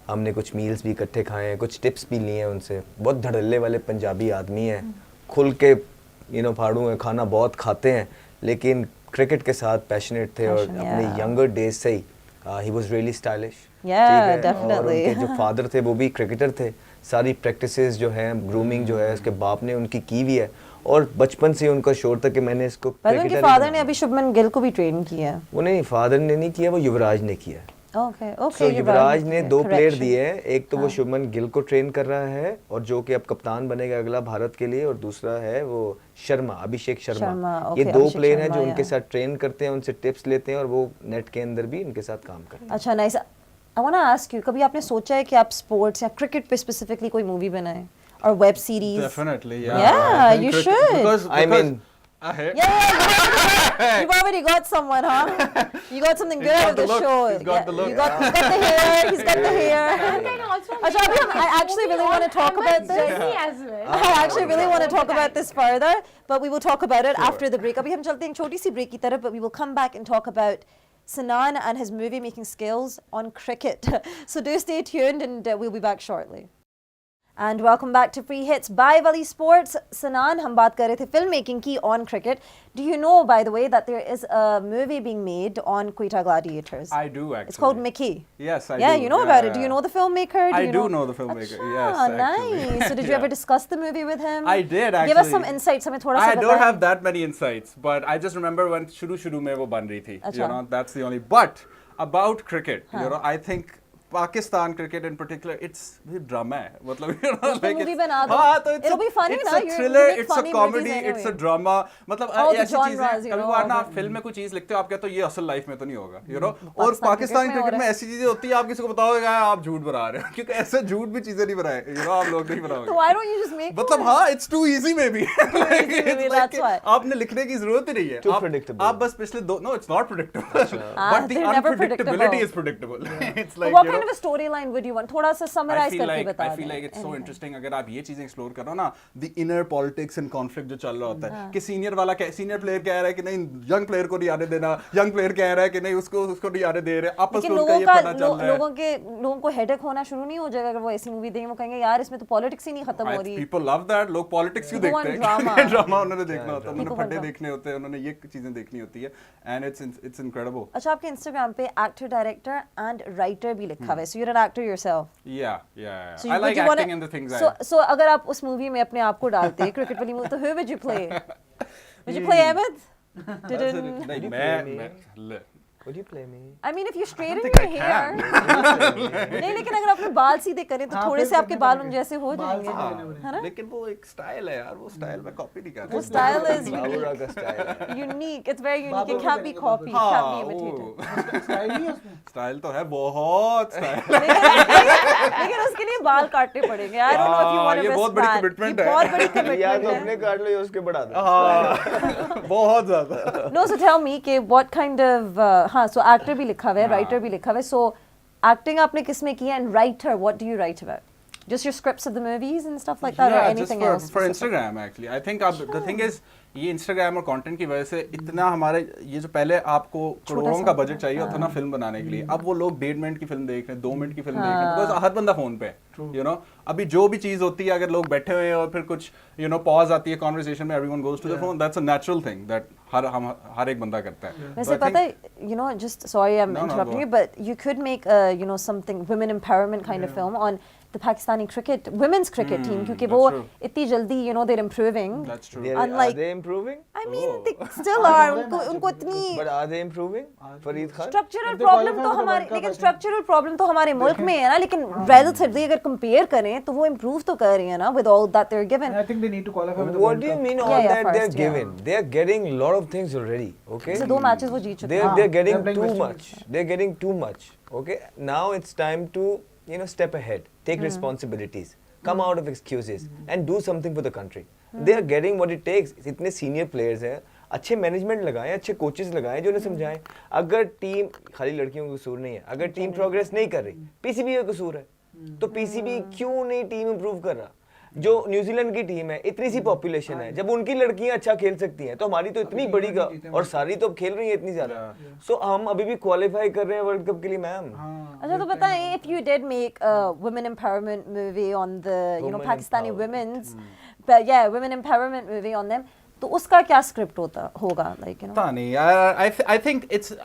हमने कुछ मील्स भी इकट्ठे खाए हैं, कुछ टिप्स भी लिए हैं उनसे। बहुत धड़ल्ले वाले पंजाबी आदमी हैं, खुल के फाड़ू हैं, खाना बहुत खाते हैं, लेकिन क्रिकेट के साथ पैशनेट थे और अपने यंगर डेज से ही ही was really stylish. Yeah, definitely. और उनके जो फादर थे वो भी क्रिकेटर थे। सारी प्रैक्टिसेस जो हैं, ग्रूमिंग जो है उसके बाप ने उनकी की हुई है, और बचपन से उनका शौक था कि मैंने इसको उनके फादर ने अभी शुभमन गिल को भी ट्रेन किया है। वो नहीं, फादर ने नहीं किया, वो युवराज ने किया है। Okay okay. So, युवराज ने दो प्लेयर दिए हैं, एक तो वो शुभमन गिल को ट्रेन कर रहा है और जो कि अब कप्तान बनेगा अगला भारत के लिए, और दूसरा है वो शर्मा, अभिषेक शर्मा। ये दो प्लेयर हैं जो उनके साथ ट्रेन करते हैं, उनसे टिप्स लेते हैं और वो नेट के अंदर भी उनके साथ काम करते हैं। अच्छा nice. I want to ask you, कभी आपने सोचा है कि आप स्पोर्ट्स या क्रिकेट पे स्पेसिफिकली कोई मूवी बनाएं और web series? Definitely, yeah. Yeah, I think you cricket- should. Because I mean, Yeah, you've already got someone, huh? You got something good out of the show. He's got the look. You got the hair. He's got the hair. And also Acha, I actually really want to talk about this. Jesse as well. I actually really want to talk about this further, but we will talk about it after the break. अभी हम चलते हैं एक छोटी सी break की तरफ, but we will come back and talk about Sanan and his movie making skills on cricket. So do stay tuned and we'll be back shortly. And welcome back to Free Hits by Wali Sports. Sanan, हम बात कर रहे थे film making की on cricket. Do you know, by the way, that there is a movie being made on Quetta Gladiators? I do actually. It's called Mickey. Yes, I do. Yeah, you know about it. Do you know the filmmaker? I do know the filmmaker. Achha, Yes, actually. nice. So did you ever discuss the movie with him? I did actually. Give us some insights. हमें थोड़ा सा I don't बताएं. have that many insights, but I just remember when शुरू में वो बन रही थी. अच्छा. You know, that's the only. But about cricket, you know, I think Pakistan cricket in particular it's drama है, मतलब you know, तो like movie it's- बना दो। हाँ, तो It'll be funny it's ना, a you thriller, make it's a funny comedy, movies it's a anyway. drama, मतलब All the ऐसी चीजें genres, you कभी know, बार all ना the- आप फिल्म में कोई चीज लिखते हो, आप कहते हो ये असल लाइफ में तो नहीं होगा, you know, और पाकिस्तान पाकिस्तानी cricket में क्रिकेट हो में रहा है। ऐसी चीजें होती है, आप किसी को बताओगे आप झूठ बना रहे हो, क्योंकि ऐसे झूठ भी चीजें नहीं बनाए, you know, आप लोग नहीं बनाओगे। So why don't you just make मतलब one? हाँ, it's too easy maybe. Like, easy maybe, it's like that's why. आपने लिखने की जरूरत ही नहीं है। Too आप- predictable. आप बस पिछले दो, no, it's not predictable. But the they're never unpredictability predictable. is predictable. It's So like, what you kind know, of a storyline would you want? थोड़ा सा summarize करके बता I feel दें, like it's so anything. interesting अगर आप ये चीजें explore करो ना, the inner politics and conflict जो चल रहा होता है कि सीनियर प्लेयर कह रहा है कि नहीं यंग प्लेयर को नहीं आने देना, यंग प्लेयर कह रहा है कि नहीं उसको नहीं आने दे रहे, आपस लेकिन में उनका लोगों ये का पता चल रहा है। लोगों को हेडेक होना शुरू नहीं हो जाएगा अगर वो ऐसी मूवी देखें, वो कहेंगे यार इसमें तो पॉलिटिक्स ही नहीं खत्म हो रही। People love that, लोग पॉलिटिक्स क्यों People देखते want हैं? drama. ड्रामा उन्होंने देखना होता है, People उन्होंने want फड्डे drama. देखने होते हैं, उन्होंने ये चीजें देखनी होती है, and it's incredible. अच्छा, आपके इंस्टाग्राम पे एक्टर, डायरेक्टर एंड राइटर भी लिखा हुआ है, so you're an actor yourself. Yeah. So I would like you wanna- acting in the things so अगर आप उस मूवी में अपने आप को डालते क्रिकेट वाली मूवी, तो who would you play? Would you play Ahmed? नहीं मैं Would you play me? I mean, if you straighten think your I hair. नहीं, लेकिन अगर अपने बाल सीधे करें तो थोड़े से आपके बाल उन जैसे हो जाएंगे, है ना? लेकिन वो एक स्टाइल है यार, वो स्टाइल मैं कॉपी नहीं कर वो रहा। style is Babura का style है। unique. It's very unique. It can't be copied. Can't be imitated. Style नहीं है उसमें। स्टाइल तो है, बहुत स्टाइल। लेकिन उसके लिए बाल काटने पड़ेंगे। I don't know if you want to ये miss बहुत बड़ी that. commitment ये है। बहुत बड़ी या तो commitment अपने है। काट लो या उसके बढ़ा दो। हाँ, बहुत ज्यादा। No, so tell me कि what kind of हाँ, so actor भी लिखा हुआ है, writer भी लिखा हुआ है, so acting आपने किस में किया, and writer, what do you write about? Just your scripts of the movies and stuff like that, or Yeah, anything just else? for specific? Instagram actually. I think the thing is ये Instagram और content की वजह से इतना हमारे ये जो पहले आपको करोड़ों का बजट चाहिए होता ना फिल्म बनाने के लिए, अब वो लोग 1.5 मिनट की फिल्म देख रहे हैं, 2 मिनट की फिल्म देख रहे हैं, बिकॉज हर बंदा फोन पे है, यू नो। अभी जो भी चीज होती है अगर लोग बैठे हुए हैं और फिर कुछ यू नो पॉज आती है कॉन्वर्सेशन में, everyone goes to the phone, that's a natural thing that हर एक बंदा करता है। वैसे पता है, you know, just sorry I'm No, interrupting go you, but you could make you know, something women empowerment kind of film on the Pakistani cricket women's cricket team, क्योंकि वो that's true. इतनी जल्दी you know they're improving. That's true. Are Unlike- they improving? I mean they still are, उनको इतनी But are they improving? Fareed Khan? Structural If they problem qualify तो for the हमारे, World Cup, लेकिन I think- structural problem तो हमारे मुल्क में है ना, लेकिन relatively अगर कंपेयर करें तो वो इम्प्रूव तो कर रही है ना with all that they're given. And I think they need to qualify for the What World do you Cup. mean Yeah, all yeah, that they're first, yeah. given? They are getting a lot of things already. Okay. से 2 matches वो जीत चुके They're हैं. they're getting They're playing too West much. They're getting too much. Okay. Now it's time to step ahead, take responsibilities, come out of excuses, and do something for the country. They are getting what it takes. इतने senior players हैं, अच्छे management लगाएं, अच्छे coaches लगाएं जो उन्हें समझाएं। अगर टीम खाली लड़कियों का कसूर नहीं है, अगर टीम प्रोग्रेस नहीं कर रही, पीसीबी का कसूर है, तो पीसीबी क्यों नहीं टीम इंप्रूव कर रहा? जो न्यूजीलैंड की टीम है, इतनी सी पॉपुलेशन है, जब उनकी लड़कियां अच्छा खेल सकती हैं तो हमारी तो इतनी बड़ी और सारी तो खेल रही है इतनी ज्यादा, सो हम अभी भी क्वालिफाई कर रहे हैं वर्ल्ड कप के लिए मैम। अच्छा, तो बताएं, if you did make a women empowerment movie on the Women Pakistani empowerment. women's, but yeah, women empowerment movie on them, तो उसका क्या स्क्रिप्ट होगा, like you know? पता नहीं,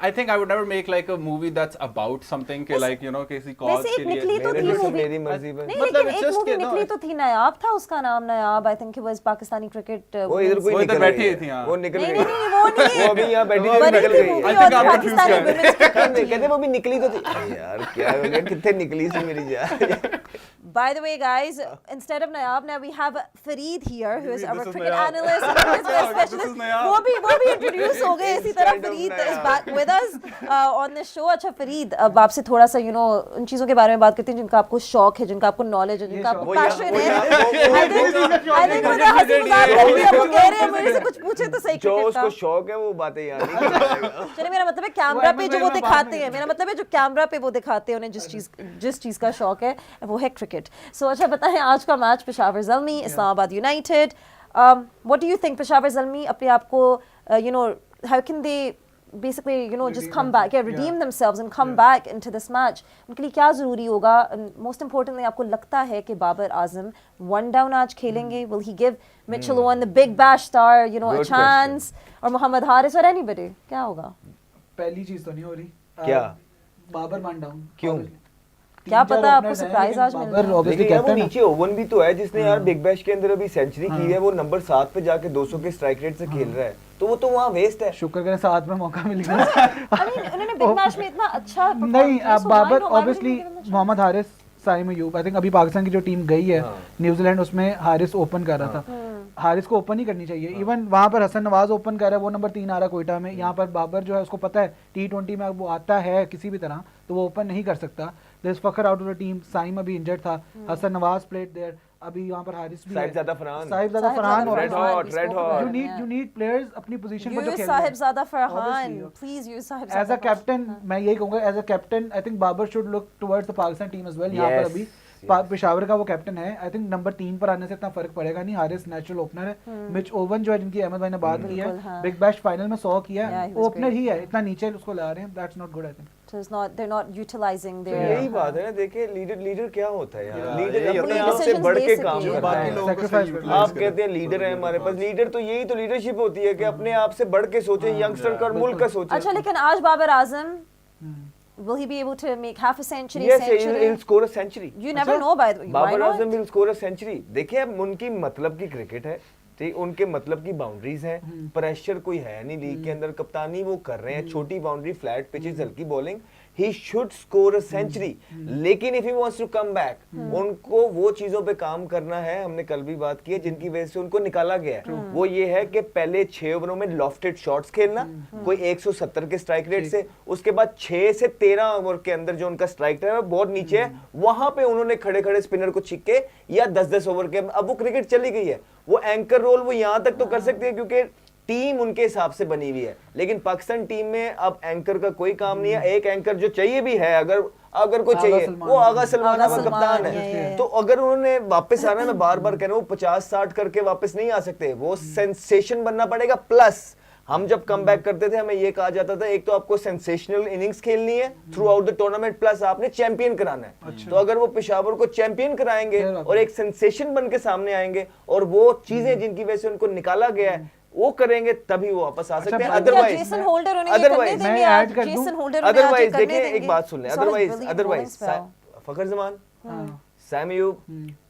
I think I would never make like a movie that's about something के like you know किसी cause वैसे के एक लिए। निकली तो मेरे थी को मूवी, मेरी मर्जी पर। नहीं मतलब लेकिन it's एक just मूवी कि no, निकली तो थी, नायाब था उसका नाम, Nayab, I think it was Pakistani cricket. वो इधर कोई वो इधर निकल बैठी गई थी, है, हाँ। वो निकल नहीं गई नहीं है। नहीं, वो नहीं वो अभी यहाँ बैठी हुई बड़ी निकल थी गई मूवी है। I think और आप confused पाकिस्तानी कर रहे हैं। women's कहते वो भी निकली तो थी। यार क्या हो गया, कितने निकली सी मेरी जान। By the way, guys, instead of Nayab, now we have Fareed here, who is This our is cricket Nayab. analyst, cricket This is specialist. Nayab. वो भी introduce हो गए इसी तरह। Instead of Fareed is Nayab. back with us on this show. अच्छा Fareed, अब आपसे थोड़ा सा उन चीज़ों के बारे में बात करते हैं जिनका आपको शौक है, जिनका आपको नॉलेज है, जिनका आपको वो यहाँ- पैशन वो है। यहाँ- I think वो हंसी मजाक कर रही है, वो कह रहे हैं मेरे से कुछ पूछे तो सही जो क्रिकेट उसको का। शौक है वो बातें याद नहीं करेगा। चलिए, मेरा मतलब है कैमरा पे जो वो बाद में दिखाते हैं, करेंगे। मेरा मतलब है जो कैमरा पे वो दिखाते हैं उन्हें जिस चीज़ का शौक है वो है क्रिकेट। सो अच्छा बताएं, आज का match Peshawar Zalmi Islamabad United, what do you think? Peshawar Zalmi अपने आप को how can they basically just come back, redeem themselves and come back into this match? उनके लिए क्या ज़रूरी होगा? Most importantly, आपको लगता है कि बाबर आजम one down आज खेलेंगे? Will he give Mitchell Owen, the big bash star, a Good chance, or Mohammad Haris or anybody? क्या होगा? पहली चीज तो नहीं हो रही। क्या? बाबर मान डाउन। क्यों? क्या पता आपको surprise आज मिल जाए। ऑब्वियसली लेकिन यार वो कैप्टन नीचे ओवन भी तो है जिसने यार बिग बैश के अंदर अभी सेंचुरी की है, वो नंबर 7 पे जाके 200 के स्ट्राइक रेट से खेल रहा है। तो वो तो वहाँ वेस्ट है। शुक्र करें साथ में मौका मिल गया। I mean, उन्होंने बिग मैच में इतना अच्छा perform नहीं किया, अब so Babar why not? Why wouldn't obviously we give him a chance? Mohammad Haris, Saim Ayub, I think अभी पाकिस्तान की जो टीम गई है न्यूजीलैंड, उसमें हारिस ओपन कर रहा था। हारिस को ओपन ही करनी चाहिए। इवन वहाँ पर हसन नवाज ओपन कर रहा है, वो नंबर 3 आ रहा है कोयटा में। यहाँ पर बाबर जो है उसको पता है T20 में वो आता है किसी भी तरह, तो वो ओपन नहीं कर सकता। This Fakhar out of the team, Saim अभी इंजर्ड था, हसन नवाज प्लेड देयर, अभी यहाँ पर हारिस भी है, Sahibzada Farhan, Sahibzada Farhan, Red hot, red hot. You need players अपनी पोजीशन पर जो Use खेल रहे हैं। Sahibzada Farhan, Obviously. please use as a Sahibzada captain मैं यही कहूंगा, as a captain I think Babar should look towards the Pakistan team as well. यहाँ पर Yes, अभी yes. पेशावर का वो कैप्टन है, आई थिंक नंबर 3 पर आने से इतना फर्क पड़ेगा नहीं। हारिस नेचुरल ओपनर है, मिच ओवन जो है जिनकी अहमद भाई ने बात की है, बिल्कुल, हाँ। बिग बैश फाइनल में 100 किया Yeah, है, he was ओपनर great. ही है, इतना नीचे उसको ला रहे हैं, that's not good I think. So it's not, they're not utilizing तो their यही बात है ना, देखिए लीडर क्या होता है यार, Yeah, लीडर यही अपने होता है। आप से बढ़ के Decisions काम basically. करता बाकी है। लोगों को Sacrifice सही करते utilize आप करें। कहते हैं लीडर है हमारे पास, लीडर तो यही तो लीडरशिप होती है कि अपने आप से बढ़ के सोचे, यंगस्टर का और मुल्क का सोचे। अच्छा, लेकिन आज Babar Azam, will he be able to make half a century, Yes, century? he'll score a century. You never know, by the way. Why Babar not? Azam will score a century. देखिए अब उनकी मतलब की क्रिकेट है, ठीक, उनके मतलब की बाउंड्रीज हैं, प्रेशर कोई है नहीं लीग के अंदर, कप्तानी वो कर रहे हैं, छोटी बाउंड्री, फ्लैट पिचेस, हल्की bowling, he should score a century. लेकिन if he wants to come back, उनको वो चीजों पे काम करना है, हमने कल भी बात की है, जिनकी वजह से उनको निकाला गया है। वो ये है कि पहले 6 ओवरों में लॉफ्टेड शॉट्स खेलना, कोई 170 के स्ट्राइक रेट से, उसके बाद 6 से 13 ओवर के अंदर जो उनका स्ट्राइक रेट है बहुत नीचे है, वहां पे उन्होंने खड़े खड़े स्पिनर को छिक्के या 10-10 ओवर के, अब वो क्रिकेट चली गई है, वो एंकर रोल वो यहां तक तो कर सकते हैं क्योंकि टीम उनके हिसाब से बनी हुई है, लेकिन पाकिस्तान टीम में अब एंकर का कोई काम नहीं है। एक एंकर जो चाहिए भी है, अगर कोई चाहिए, वो आगा सलमान आगा कप्तान सलमान, है। तो अगर उन्होंने वापस आना है, मैं बार बार कह रहा हूँ, 50-60 करके वापस नहीं आ सकते, वो सेंसेशन बनना पड़ेगा। प्लस हम जब कम बैक करते थे हमें ये कहा जाता था, एक तो आपको सेंसेशनल इनिंग्स खेलनी है through out the tournament, plus आपने चैंपियन कराना है। तो अगर वो पेशावर को चैंपियन कराएंगे और एक सेंसेशन बन के सामने आएंगे और वो चीजें जिनकी वजह से उनको निकाला गया है वो करेंगे, तभी वो वापस आ सकते हैं। अदरवाइज जेसन होल्डर उन्हें ये करने देंगे मैं आज, ऐड कर दूं? जेसन होल्डर उन्हें आज अदरवाइज ये करने देखिए देंगे? एक बात सुन लें, Saw his brilliant bowling otherwise spell. फखर जमान, सैम अयूब,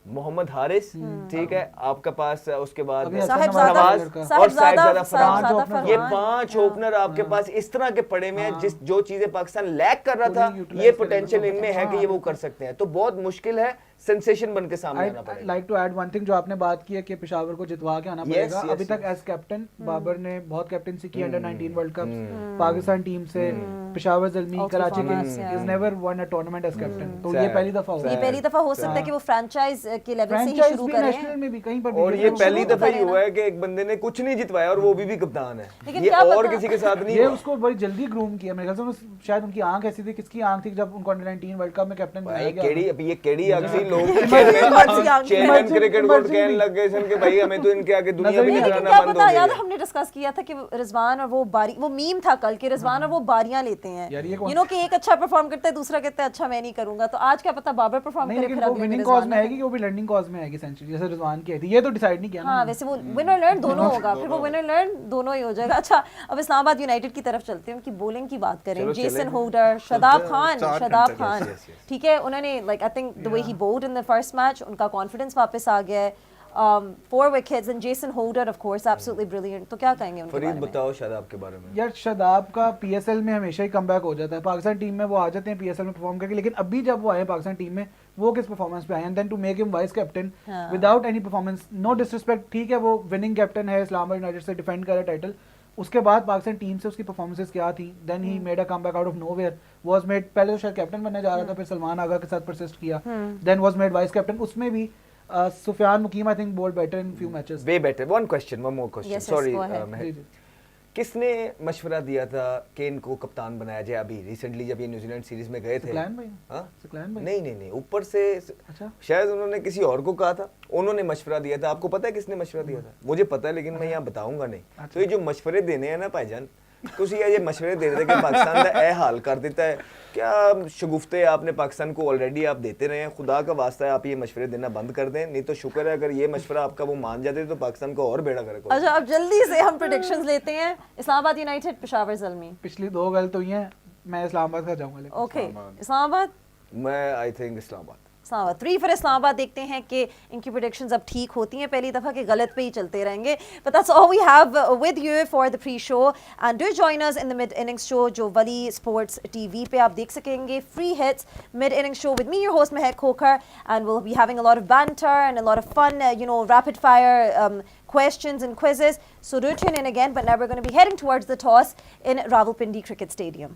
मोहम्मद हारिस, ठीक है, आपके पास उसके बाद अभी हसन साहिबजादा नवाज और साहिबजादा फरहान, साहिबजादा ये फरहान, 5 ओपनर आपके पास इस तरह के पड़े में हैं, जो चीजें पाकिस्तान लैक कर रहा था, पूरी utilize ये करेगा पोटेंशियल तो इनमें है कि ये वो कर सकते हैं। तो बहुत मुश्किल है, सेंसेशन बन के सामने आना आई पड़ेगा। Like to add one thing, जो आपने बात की है कि पेशावर को जितवा के आना Yes, पड़ेगा। yes, अभी तक yes. एज कैप्टन बाबर ने बहुत कैप्टनसी की under 19 world cup Pakistan team से, Peshawar Zalmi, Ultra Karachi Farmers, kings, yeah. Is never won a tournament as captain, तो ये Sad, पहली दफा हुआ ये है। पहली दफा हो सकता है कि वो फ्रेंचाइज के लेवल से ही फ्रेंचाइज शुरू भी, करें। नेशनल में भी कहीं पर भी और ये पहली तो दफा ही करें ना। हुआ है कि एक बंदे ने कुछ नहीं जितवाया और वो भी कप्तान लेकिन है, ये क्या और पता- किसी के साथ नहीं ये हुआ। उसको बड़ी जल्दी ग्रूम किया मेरे ख्याल से, शायद उनकी आंख ऐसी थी, किसकी आंख थी जब उनको अंडर 19 वर्ल्ड कप में कैप्टन बनाया भाई गया। केड़ी अभी ये केड़ी अक्सी लोग Emergency आंख। चेयरमैन Emergency- क्रिकेट को emergency कहने लग गए सन कि भाई हमें तो इनके आगे दुनिया नजर भी ही नहीं नहीं, लेकिन चलाना क्या बंद पता, हो याद गई है हमने डिस्कस किया था कि रिजवान और वो बारी, वो मीम था कल कि रिजवान और वो बारियां लेते हैं, यार ये कौन- यू नो कि एक अच्छा परफॉर्म करता है, दूसरा कहता है अच्छा मैं नहीं करूंगा, तो आज क्या पता बाबर परफॉर्म नहीं, करे लेकिन फिर वो अगले में विनिंग रिजवान कॉज में आएगी कि वो भी लर्निंग कॉज में आएगी सेंचुरी, जैसे रिजवान की आई थी। ये तो डिसाइड नहीं किया ना। हाँ, वैसे वो विनर लर्न दोनों होगा, फिर वो विनर लर्न दोनों ही हो जाएगा। अच्छा, अब इस्लामाबाद यूनाइटेड की तरफ चलते हैं, उनकी बॉलिंग की बात करें। चलो, जेसन चलें। होल्डर, शादाब खान, चार शादाब घंटे, खान, yes, yes. ठीक है, उन्होंने like I think the way he bowled in the first match, उनका कॉन्फिडेंस वापस आ गया है। 4 wickets and Jason Holder of course absolutely brilliant। तो क्या कहेंगे उनके फरीद बारे में? बताओ शायद आपके बारे में। यार शादाब का पीएसएल में हमेशा ही कमबैक हो जाता है, पाकिस्तान टीम में वो आ जाते हैं पीएसएल में परफॉर्म करके, लेकिन अभी जब वो आए पाकिस्तान टीम में, वो किस परफॉर्मेंस पे आए, and then to make him vice captain हाँ। Without any performance, no disrespect, ठीक है वो विनिंग कैप्टन है, इस्लामाबाद यूनाइटेड से डिफेंड कर रहा है टाइटल, उसके बाद पाकिस्तान टीम से उसकी परफॉर्मेंसेस क्या थी, then he made a comeback out of nowhere, was made, पहले तो शायद कैप्टन बनने जा रहा था, फिर सलमान आगा के साथ परसिस्ट किया, then was made vice captain, उसमें भी Sufiyan Muqeem I think bowled better in few matches. Way better. One more question, Yes, yes, sorry go ahead. महक, किसने मशवरा दिया था कि इनको कप्तान बनाया जाए? अभी रिसेंटली जब ये न्यूजीलैंड सीरीज में गए थे, सिकलैन भाई, हाँ? सिकलैन भाई, नहीं ऊपर से अच्छा शायद उन्होंने किसी और को कहा था, उन्होंने मशवरा दिया था। आपको पता है किसने मशवरा दिया था? मुझे पता है लेकिन मैं यहाँ बताऊंगा नहीं। तो ये जो मशवरे देने हैं ना भाईजान, ਤੁਸੀਂ ये मशवरे दे रहे थे कि पाकिस्तान का ए हाल कर देता है, क्या शगुफ्ते आपने पाकिस्तान को ऑलरेडी आप देते रहे हैं? खुदा का वास्ता है आप ये मशवरे देना बंद कर दें, नहीं तो शुक्र है अगर ये मशवरा आपका वो मान जाते तो पाकिस्तान को और बेड़ा गर्क होता। अच्छा, अब जल्दी से हम प्रेडिक्शंस लेते हैं। इस्लामाबाद यूनाइटेड, पेशावर ज़ल्मी। पिछली 2 गलत हुई हैं, मैं इस्लामाबाद का जाऊंगा लेकिन ओके, इस्लामाबाद, मैं I think Islamabad. Islamabad 3 for Islamabad. देखते हैं कि इनकी प्रेडिक्शंस अब ठीक होती हैं पहली दफ़ा के गलत पे ही चलते रहेंगे। But that's all we have with you for the pre-show and do join us in the mid-innings show जो वली स्पोर्ट्स TV पे आप देख सकेंगे। Free hits mid-innings show with me, your host Mehak Khokar, and we'll be having a lot of banter and a lot of fun, rapid fire questions and quizzes. So do tune in again, but now we're going to be heading towards the toss in Rawalpindi Cricket Stadium.